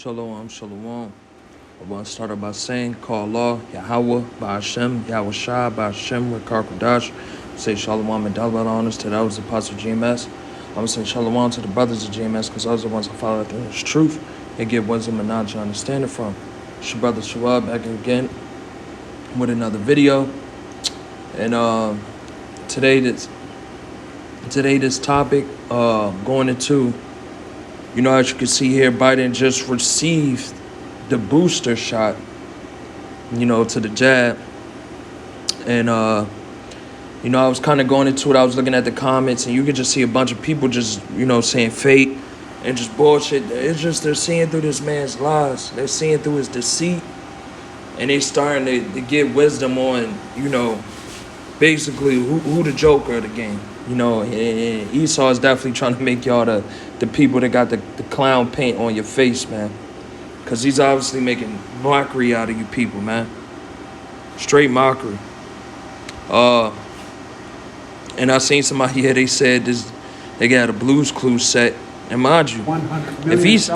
Shalom, shalom. I want to start out by saying, call Allah, Yahweh, Ba'ashem, Yahweh Shah, Ba'ashem, Rikar Kodash. Say shalom and double honors to those Apostle GMS. I'm going to say shalom to the brothers of GMS because those are the ones that follow after this truth and get wisdom and knowledge and understanding from. It's your brother Shawab back again with another video. And today this topic going into, as you can see here, Biden just received the booster shot, to the jab. And, I was kind of going into it. I was looking at the comments, and you could just see a bunch of people just, saying fake and just bullshit. It's just they're seeing through this man's lies. They're seeing through his deceit. And they starting to get wisdom on, basically who the joker of the game. And Esau is definitely trying to make y'all the people that got the clown paint on your face, man. Because he's obviously making mockery out of you people, man. Straight mockery. And I seen somebody here, they said they got a Blues Clues set. And mind you, if he's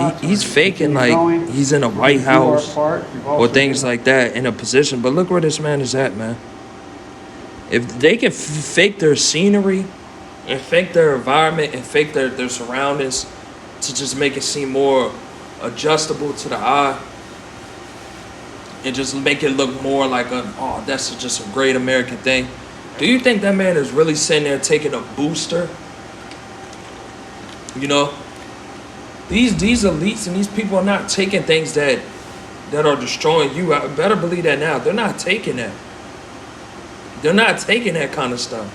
faking like he's in a White House or things like that in a position, but look where this man is at, man. If they can fake their scenery and fake their environment and fake their surroundings to just make it seem more adjustable to the eye and just make it look more like that's just a great American thing. Do you think that man is really sitting there taking a booster? These elites and these people are not taking things that are destroying you. I better believe that now. They're not taking that. They're not taking that kind of stuff.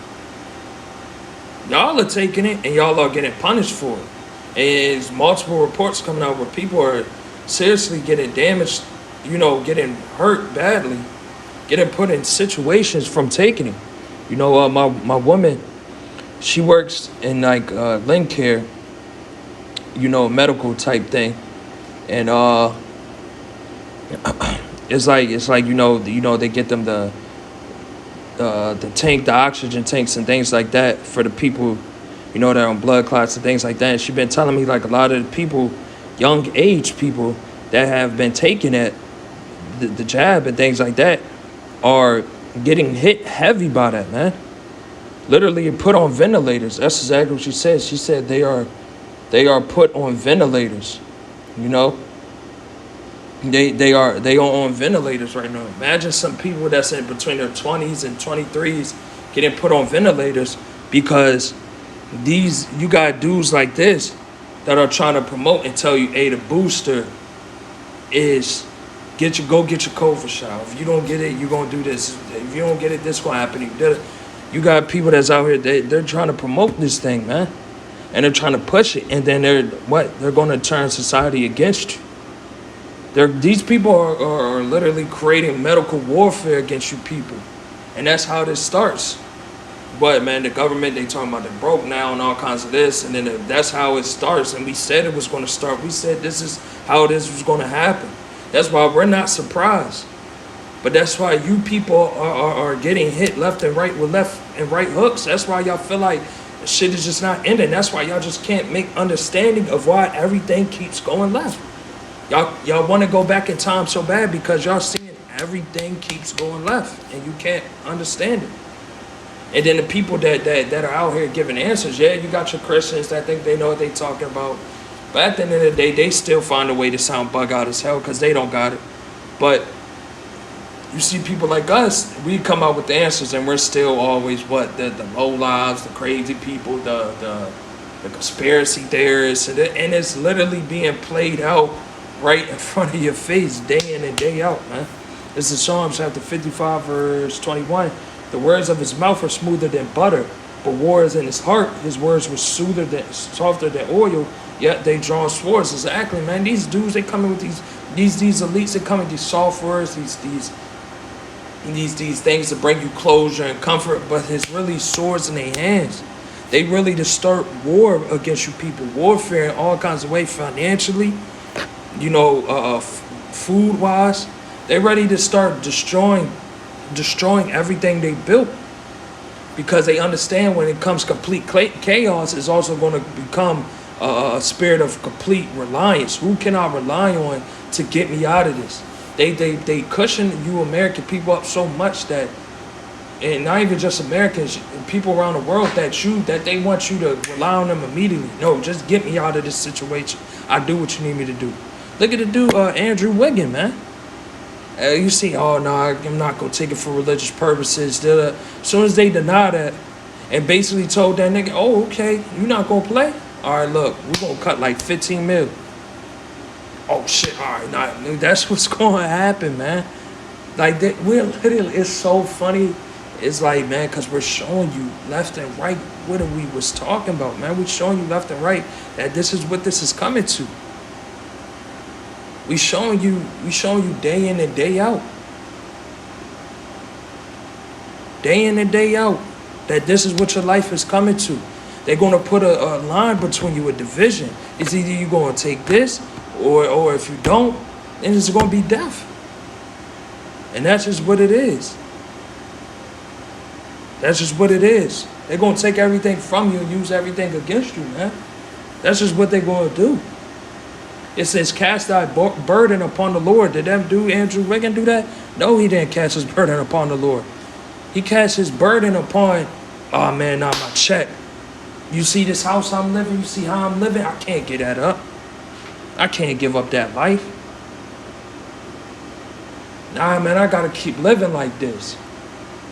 Y'all are taking it, and y'all are getting punished for it. And there's multiple reports coming out where people are seriously getting damaged, getting hurt badly, getting put in situations from taking it. My woman, she works in like Lincare, medical type thing, and it's like they get them the tank, the oxygen tanks and things like that for the people, that are on blood clots and things like that. And she's been telling me like a lot of the people, young age people that have been taking the jab and things like that are getting hit heavy by that, man. Literally put on ventilators. That's exactly what she said. She said they are put on ventilators. They are on ventilators right now. Imagine some people that's in between their 20s and 23s getting put on ventilators because you got dudes like this that are trying to promote and tell you, hey, the booster is go get your COVID shot. If you don't get it, you're gonna do this. If you don't get it, this gonna happen. You got people that's out here, they're trying to promote this thing, man. And they're trying to push it, and then they're gonna turn society against you. These people are literally creating medical warfare against you people. And that's how this starts. But, man, the government, they talking about they're broke now and all kinds of this. And then that's how it starts. And we said it was going to start. We said this is how this was going to happen. That's why we're not surprised. But that's why you people are getting hit left and right with left and right hooks. That's why y'all feel like shit is just not ending. That's why y'all just can't make understanding of why everything keeps going left. Y'all want to go back in time so bad because y'all seeing everything keeps going left and you can't understand it. And then the people that are out here giving answers, yeah, you got your Christians that think they know what they talking about. But at the end of the day, they still find a way to sound bug out as hell because they don't got it. But you see people like us, we come out with the answers and we're still always the low lives, the crazy people, the conspiracy theorists. And it's literally being played out right in front of your face day in and day out, man. This is Psalms chapter 55, verse 21. The words of his mouth are smoother than butter, but war is in his heart. His words were softer than oil, yet they draw swords. Exactly, man. These dudes, they come in with these elites, they come with these soft words, these things to bring you closure and comfort, but it's really swords in their hands. They really to start war against you people, warfare in all kinds of ways, financially, food-wise. They're ready to start destroying everything they built because they understand when it comes complete chaos, it's also going to become a spirit of complete reliance. Who can I rely on to get me out of this? They cushion you American people up so much that, and not even just Americans, people around the world, that they want you to rely on them immediately. No, just get me out of this situation. I do what you need me to do. Look at the dude, Andrew Wiggin, man. You see, oh no, I'm not gonna take it for religious purposes. As soon as they deny that and basically told that nigga, oh okay, you not gonna play? All right, look, we're gonna cut like 15 mil. Oh shit, all right, nah, that's what's gonna happen, man. Like that, we're literally, it's so funny. It's like, man, because we're showing you left and right what we was talking about, man. We're showing you left and right that this is what this is coming to. We showing you day in and day out. Day in and day out. That this is what your life is coming to. They're gonna put a line between you, a division. It's either you gonna take this, or if you don't, then it's gonna be death. And that's just what it is. That's just what it is. They're gonna take everything from you and use everything against you, man. That's just what they're gonna do. It says, cast thy burden upon the Lord. Did that dude, Andrew Wiggin, do that? No, he didn't cast his burden upon the Lord. He cast his burden upon, oh man, not my check. You see this house I'm living? You see how I'm living? I can't get that up. I can't give up that life. Nah, man, I gotta keep living like this.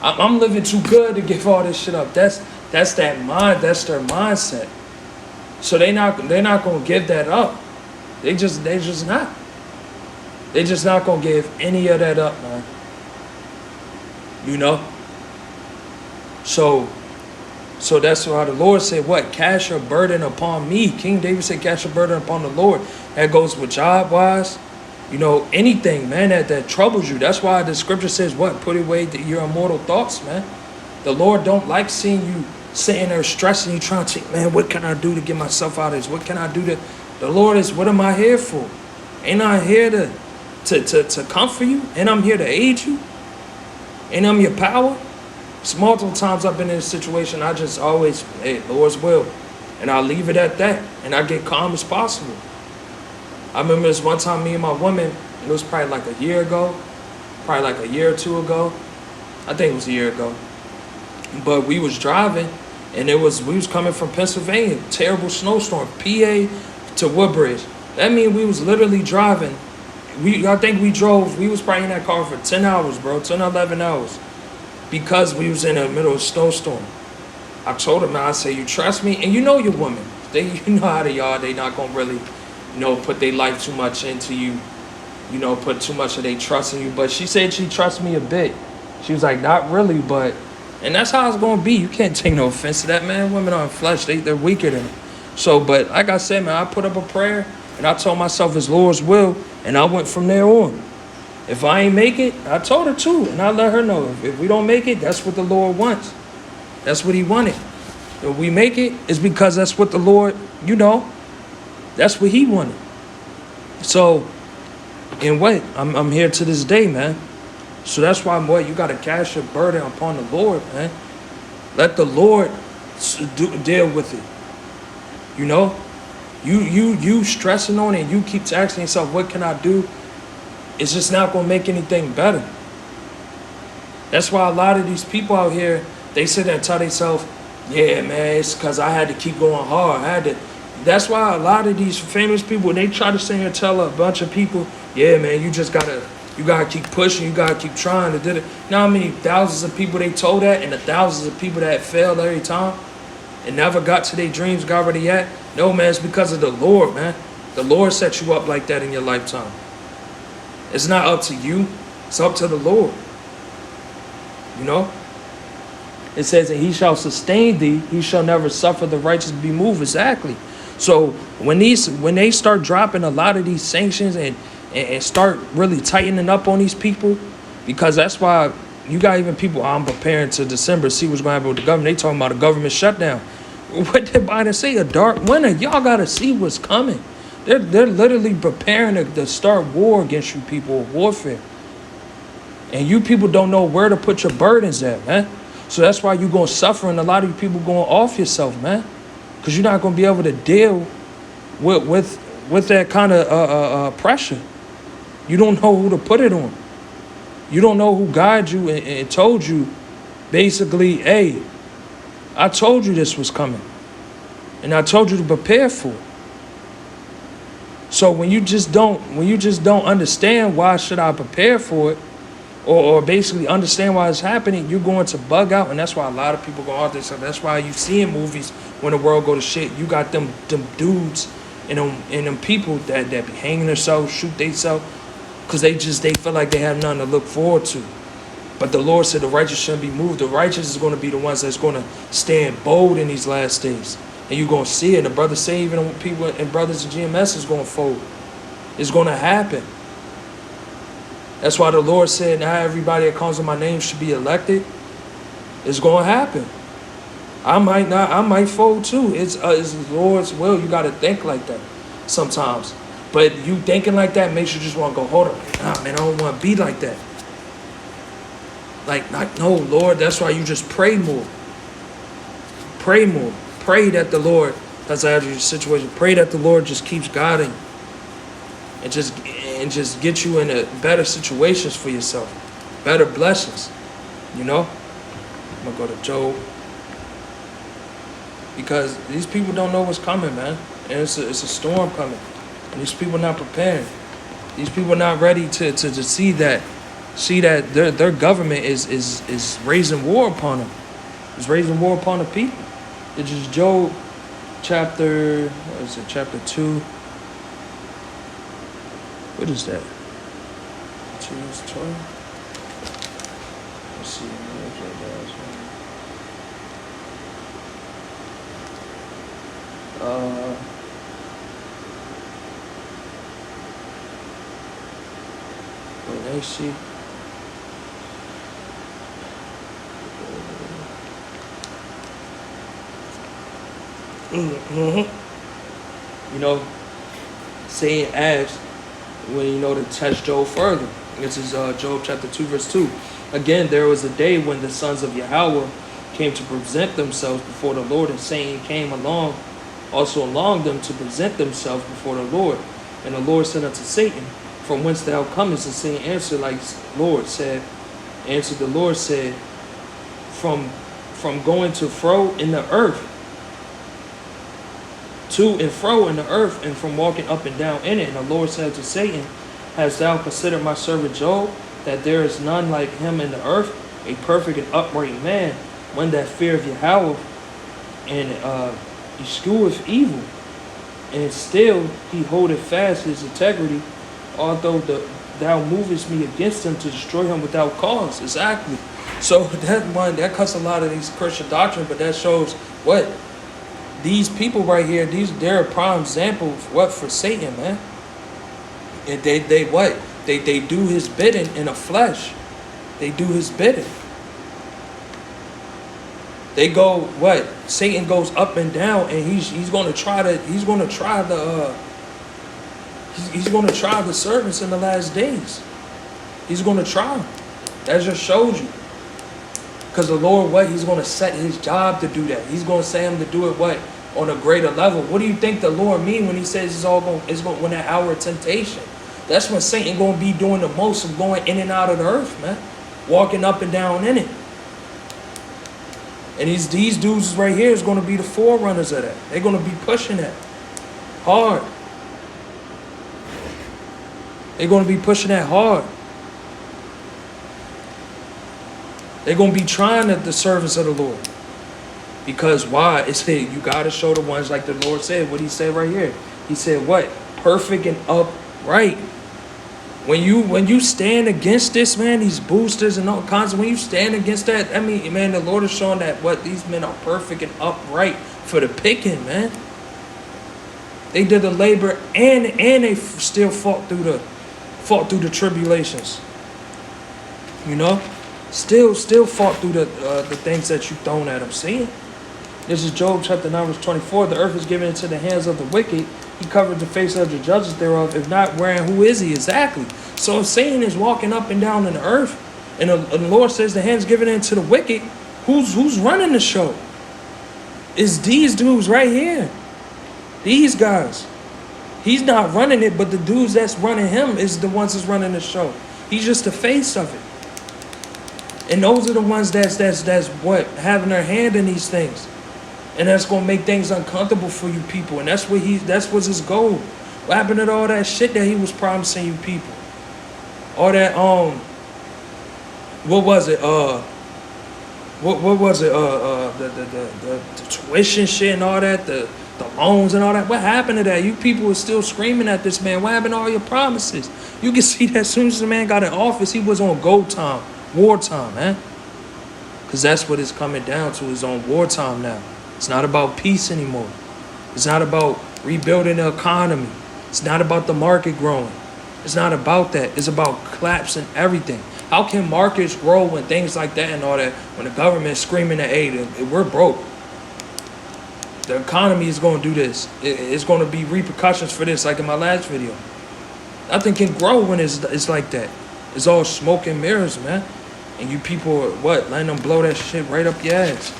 I'm living too good to give all this shit up. That's that mind. That's their mindset. So they're not gonna give that up. They just not. They just not gonna give any of that up, man. You know? So that's why the Lord said, what? Cast your burden upon me. King David said, cast your burden upon the Lord. That goes with job-wise. You know, anything, man, that troubles you. That's why the scripture says, what? Put away your immortal thoughts, man. The Lord don't like seeing you sitting there stressing, you trying to think, man, what can I do to get myself out of this? What can I do to... The Lord is, what am I here for? Ain't I here to comfort you? And I'm here to aid you? And I'm your power? It's multiple times I've been in this situation, I just always, hey, Lord's will. And I'll leave it at that. And I get calm as possible. I remember this one time, me and my woman, it was probably like a year ago, probably like a year or two ago. I think it was a year ago. But we was driving, and we was coming from Pennsylvania, terrible snowstorm, PA to Woodbridge. That means we was literally driving. I think we was probably in that car for 10 hours, bro, 10 or 11 hours. Because we was in the middle of a snowstorm. I told her, man, I say, you trust me? And you know your woman. You know how they are. They not going to really, put their life too much into you. Put too much of their trust in you. But she said she trusts me a bit. She was like, not really, but... And that's how it's going to be. You can't take no offense to that, man. Women are flesh. They're weaker than it. So, but like I said, man, I put up a prayer. And I told myself it's Lord's will. And I went from there on. If I ain't make it, I told her too. And I let her know, if we don't make it, that's what the Lord wants. That's what he wanted. If we make it, it's because that's what the Lord, that's what he wanted. So, and wait, I'm here to this day, man. So that's why, boy, you got to cast your burden upon the Lord, man. Let the Lord deal with it. You stressing on it, and you keep asking yourself, what can I do? It's just not going to make anything better. That's why a lot of these people out here, they sit there and tell themselves, yeah, man, it's because I had to keep going hard. That's why a lot of these famous people, they try to sit here and tell a bunch of people, yeah, man, you gotta keep pushing, you gotta keep trying to do it. You know how many thousands of people they told that, and the thousands of people that failed every time and never got to their dreams, got where they at? No, man, it's because of the Lord, man. The Lord set you up like that in your lifetime. It's not up to you. It's up to the Lord. It says, and he shall sustain thee. He shall never suffer the righteous to be moved. Exactly. So when they start dropping a lot of these sanctions and start really tightening up on these people, because that's why you got even people, I'm preparing to December, see what's going to happen with the government. They talking about a government shutdown. What did Biden say? A dark winter. Y'all got to see what's coming. They're literally preparing to start war against you people, warfare. And you people don't know where to put your burdens at, man. So that's why you're going to suffer, and a lot of you people going off yourself, man. Because you're not going to be able to deal with that kind of pressure. You don't know who to put it on. You don't know who guided you and told you, basically, hey, I told you this was coming. And I told you to prepare for it. So when you just don't understand why should I prepare for it, or basically understand why it's happening, you're going to bug out. And that's why a lot of people go out there. So that's why you see in movies when the world go to shit, you got them dudes and them people that be hanging themselves, shoot themselves, because they feel like they have nothing to look forward to. But the Lord said the righteous shouldn't be moved. The righteous is going to be the ones that's going to stand bold in these last days. And you're going to see it. The brothers say even when people and brothers in GMS is going to fold. It's going to happen. That's why the Lord said, now everybody that calls on my name should be elected. It's going to happen. I might fold too. It's the Lord's will. You got to think like that sometimes. But you thinking like that makes you just want to go, hold up. Nah, man, I don't want to be like that. Like, no, Lord, that's why you just pray more. Pray more. Pray that the Lord does out of your situation. Pray that the Lord just keeps guiding and just get you into better situations for yourself, better blessings. You know, I'm gonna go to Job because these people don't know what's coming, man, and it's a storm coming, and these people not prepared. These people not ready to see that their government is raising war upon them. It's raising war upon the people. It's just Job chapter, what is it, chapter 2. What is that? 2 is 12. Let's see. Let me see. You know, Satan asked when to test Job further. This is Job chapter 2 verse 2. Again, there was a day when the sons of Yahweh came to present themselves before the Lord, and Satan came along them to present themselves before the Lord. And the Lord said unto Satan, from whence thou comest? And Satan answered the Lord said, from going to fro in the earth, to and fro in the earth, and from walking up and down in it. And the Lord said to Satan, hast thou considered my servant Job, that there is none like him in the earth, a perfect and upright man, one that feareth Yahweh, and escheweth evil, and still he holdeth fast his integrity, although thou movest me against him to destroy him without cause. Exactly. So that cuts a lot of these Christian doctrine, but that shows what these people right here, they're a prime example of what for Satan, man. And they do his bidding in the flesh. They do his bidding. They go what? Satan goes up and down, and he's gonna try the servants in the last days. He's gonna try them. That just shows you. Because the Lord, he's going to set his job to do that. He's going to set him to do it, on a greater level. What do you think the Lord mean when he says it's going when that hour of temptation? That's when Satan going to be doing the most of going in and out of the earth, man. Walking up and down in it. And these dudes right here is going to be the forerunners of that. They're going to be pushing that hard. They're going to be pushing that hard. They're going to be trying the service of the Lord. Because why? It's that you got to show the ones like the Lord said. What he said right here. He said what? Perfect and upright. When you stand against this, man, these boosters and all kinds of, when you stand against that, I mean, man, the Lord is showing that what these men are perfect and upright for the picking, man. They did the labor and they still fought through the tribulations. You know? Still fought through the things that you thrown at them. See? This is Job chapter 9 verse 24. The earth is given into the hands of the wicked. He covered the face of the judges thereof. If not, wherein who is he? Exactly. So if Satan is walking up and down in the earth, and the Lord says the hand's given into the wicked, who's running the show? It's these dudes right here. These guys. He's not running it, but the dudes that's running him is the ones that's running the show. He's just the face of it. And those are the ones that's what having their hand in these things. And that's gonna make things uncomfortable for you people. And that's what's his goal. What happened to all that shit that he was promising you people? All that what was it? What was it? The tuition shit and all that, the loans and all that. What happened to that? You people were still screaming at this man. What happened to all your promises? You can see that as soon as the man got in office, he was on go time, wartime, man. Because that's what it's coming down to, is on wartime now. It's not about peace anymore. It's not about rebuilding the economy. It's not about the market growing. It's not about that. It's about collapsing everything. How can markets grow when things like that and all that, when the government's screaming at aid, we're broke? The economy is going to do this. It's going to be repercussions for this, like in my last video. Nothing can grow when it's like that. It's all smoke and mirrors, man. And you people are, letting them blow that shit right up your ass.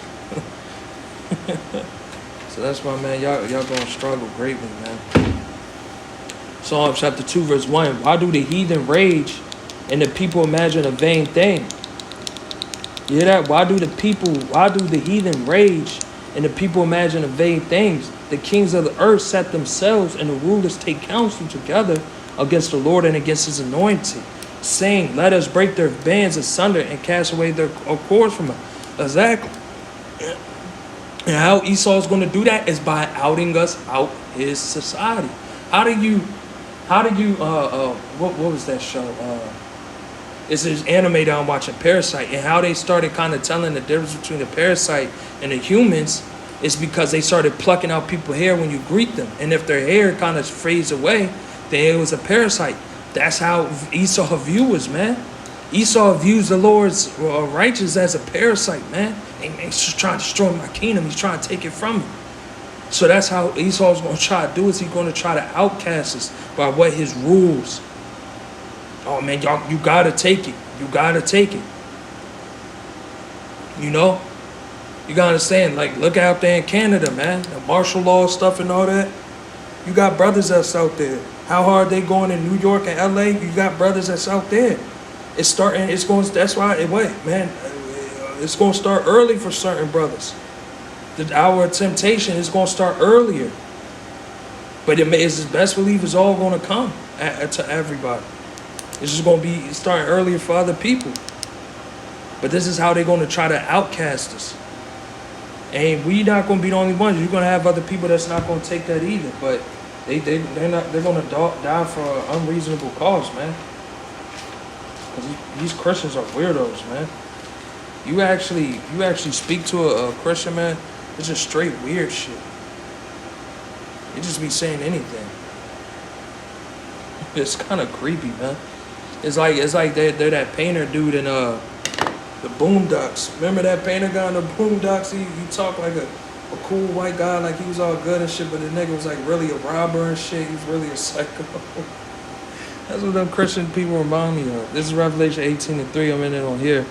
So that's why, man, y'all going to struggle greatly, man. Psalm chapter 2, verse 1. Why do the heathen rage and the people imagine a vain thing? You hear that? Why do the heathen rage and the people imagine a vain things? The kings of the earth set themselves, and the rulers take counsel together against the Lord and against his anointing, saying, let us break their bands asunder and cast away their cords from us. Exactly. And how Esau's going to do that is by outing us out his society. How do you what was that show? It's this anime that I'm watching, Parasite, and how they started kind of telling the difference between the parasite and the humans is because they started plucking out people's hair when you greet them. And if their hair kind of fades away, then it was a parasite. That's how Esau views, man. Esau views the Lord's righteous as a parasite, man. And he's just trying to destroy my kingdom. He's trying to take it from me. So that's how Esau's going to try to do it. He's going to try to outcast us by what his rules. Oh, man, y'all, you got to take it. You got to take it. You know? You got to understand, like, look out there in Canada, man. The martial law stuff and all that. You got brothers that's out there. How hard they going in New York and LA? You got brothers that's out there. That's why man, it's going to start early for certain brothers. The hour of temptation is going to start earlier. But it's best believe it's all going to come to everybody. It's just going to be starting earlier for other people. But this is how they're going to try to outcast us. And we not going to be the only ones. You're going to have other people that's not going to take that either. But they're going to die for an unreasonable cause, man. Because these Christians are weirdos, man. You actually speak to a Christian, man, it's just straight weird shit. They just be saying anything. It's kind of creepy, man. It's like they're that painter dude in the Boondocks. Remember that painter guy in the Boondocks? He talked like a cool white guy, like he was all good and shit, but the nigga was like really a robber and shit. He was really a psycho. That's what them Christian people remind me of. This is Revelation 18:3. I'm in it on here.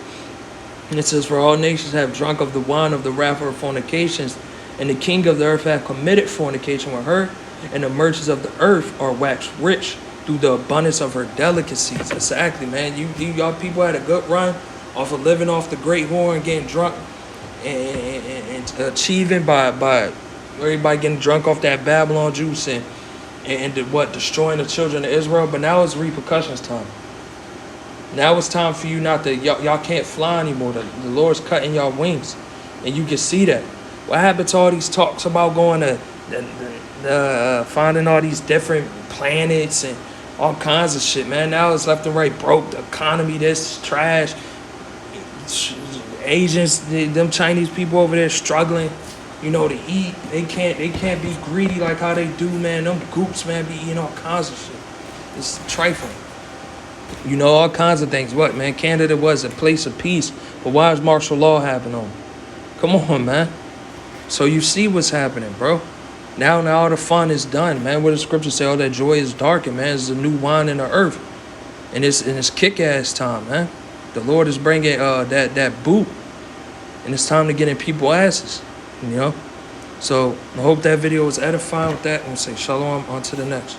And it says, for all nations have drunk of the wine of the wrath of fornications, and the king of the earth hath committed fornication with her, and the merchants of the earth are waxed rich through the abundance of her delicacies. Exactly, man. Y'all people had a good run off of living off the great whore and getting drunk and achieving by everybody getting drunk off that Babylon juice and destroying the children of Israel. But now it's repercussions time. Now it's time for you not to, y'all can't fly anymore. The Lord's cutting y'all wings. And you can see that. What happened to all these talks about going to finding all these different planets and all kinds of shit, man? Now it's left and right broke. The economy, this trash. Asians, them Chinese people over there struggling, you know, to eat. They can't be greedy like how they do, man. Them goops, man, be eating all kinds of shit. It's trifling. You know, all kinds of things. What, man? Canada was a place of peace. But why is martial law happening? Come on, man. So you see what's happening, bro. Now all the fun is done, man. What the scripture say? All that joy is darkened, man. It's a new wine in the earth. And it's kick-ass time, man. The Lord is bringing that boot. And it's time to get in people's asses, you know. So I hope that video was edifying with that. And we'll say shalom on to the next.